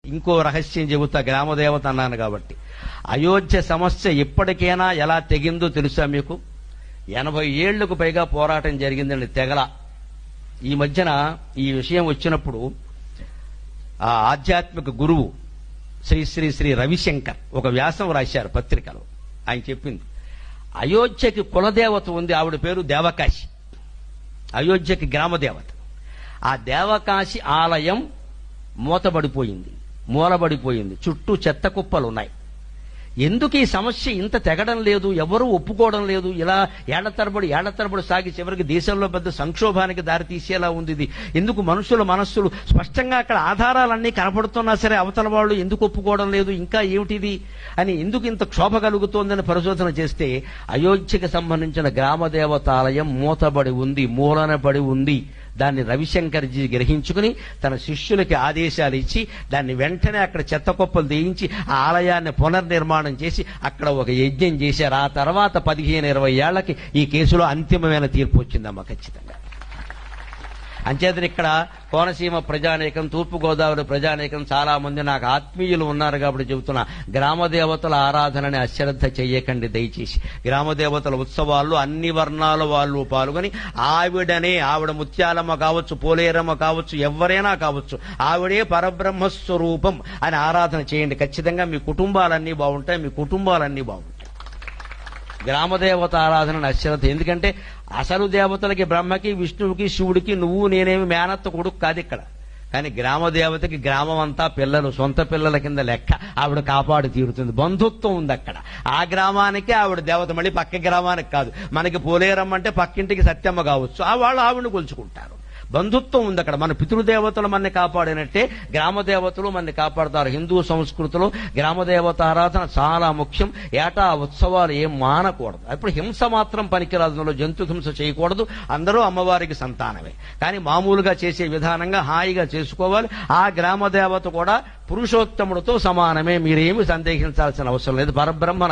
ఇంకో రహస్యం చెబుతా, గ్రామదేవత అన్నాను కాబట్టి. అయోధ్య సమస్య ఇప్పటికైనా ఎలా తెగిందో తెలుసా మీకు? 80 ఏళ్లకు పైగా పోరాటం జరిగిందండి, తెగల. ఈ మధ్యన ఈ విషయం వచ్చినప్పుడు ఆ ఆధ్యాత్మిక గురువు శ్రీ శ్రీ శ్రీ రవిశంకర్ ఒక వ్యాసం రాశారు పత్రికలో. ఆయన చెప్పింది, అయోధ్యకి కులదేవత ఉంది, ఆవిడ పేరు దేవకాశి. అయోధ్యకి గ్రామదేవత. ఆ దేవకాశి ఆలయం మూలబడిపోయింది, చుట్టూ చెత్త కుప్పలున్నాయి. ఎందుకు ఈ సమస్య ఇంత తెగడం లేదు, ఎవరూ ఒప్పుకోవడం లేదు? ఇలా ఏళ్ల తరబడి సాగి చివరికి దేశంలో పెద్ద సంక్షోభానికి దారితీసేలా ఉంది ఇది. ఎందుకు మనుషుల మనస్సులు స్పష్టంగా అక్కడ ఆధారాలన్నీ కనపడుతున్నా సరే అవతల వాళ్ళు ఎందుకు ఒప్పుకోవడం లేదు, ఇంకా ఏమిటిది అని, ఎందుకు ఇంత క్షోభ కలుగుతోందని పరిశోధన చేస్తే అయోధ్యకి సంబంధించిన గ్రామదేవతాలయం మూలన పడి ఉంది. దాన్ని రవిశంకర్జీ గ్రహించుకుని తన శిష్యులకి ఆదేశాలు ఇచ్చి దాన్ని వెంటనే అక్కడ చెత్త కుప్పలు తీయించి ఆ ఆలయాన్ని పునర్నిర్మాణం చేసి అక్కడ ఒక యజ్ఞం చేశారు. ఆ తర్వాత 15-20 ఏళ్లకి ఈ కేసులో అంతిమమైన తీర్పు వచ్చిందమ్మా, ఖచ్చితంగా. అంచేతని ఇక్కడ కోనసీమ ప్రజానీకం, తూర్పుగోదావరి ప్రజానీకం చాలా మంది నాకు ఆత్మీయులు ఉన్నారు కాబట్టి చెబుతున్నా, గ్రామదేవతల ఆరాధనని అశ్రద్ధ చెయ్యకండి దయచేసి. గ్రామదేవతల ఉత్సవాల్లో అన్ని వర్ణాల వాళ్ళు పాల్గొని ఆవిడ ముత్యాలమ్మ కావచ్చు, పోలేరమ్మ కావచ్చు, ఎవరైనా కావచ్చు, ఆవిడే పరబ్రహ్మస్వరూపం అని ఆరాధన చేయండి. ఖచ్చితంగా మీ కుటుంబాలన్నీ బాగుంటాయి. గ్రామదేవత ఆరాధన అశ్రద్ధ. ఎందుకంటే అసలు దేవతలకి, బ్రహ్మకి, విష్ణువుకి, శివుడికి నువ్వు నేనేమి మేనత్త కొడుకు కాదు ఇక్కడ. కానీ గ్రామదేవతకి గ్రామం అంతా పిల్లలు, సొంత పిల్లల కింద లెక్క. ఆవిడ కాపాడు తీరుతుంది, బంధుత్వం ఉంది అక్కడ. ఆ గ్రామానికి ఆవిడ దేవత, మళ్ళీ పక్క గ్రామానికి కాదు. మనకి పోలేరమ్మ అంటే పక్కింటికి సత్యమ్మ కావచ్చు, వాళ్ళు ఆవిడని కొలుచుకుంటారు. బంధుత్వం ఉంది అక్కడ. మన పితృదేవతలు మనని కాపాడినట్టే గ్రామదేవతలు మనని కాపాడతారు. హిందూ సంస్కృతిలో గ్రామదేవత ఆరాధన చాలా ముఖ్యం. ఏటా ఉత్సవాలు ఏం మానకూడదు. అప్పుడు హింస మాత్రం పనికిరాదు, జంతు హింస చేయకూడదు. అందరూ అమ్మవారికి సంతానమే, కానీ మామూలుగా చేసే విధానంగా హాయిగా చేసుకోవాలి. ఆ గ్రామదేవత కూడా పురుషోత్తముడితో సమానమే, మీరేమి సందేహించాల్సిన అవసరం లేదు. పరబ్రహ్మ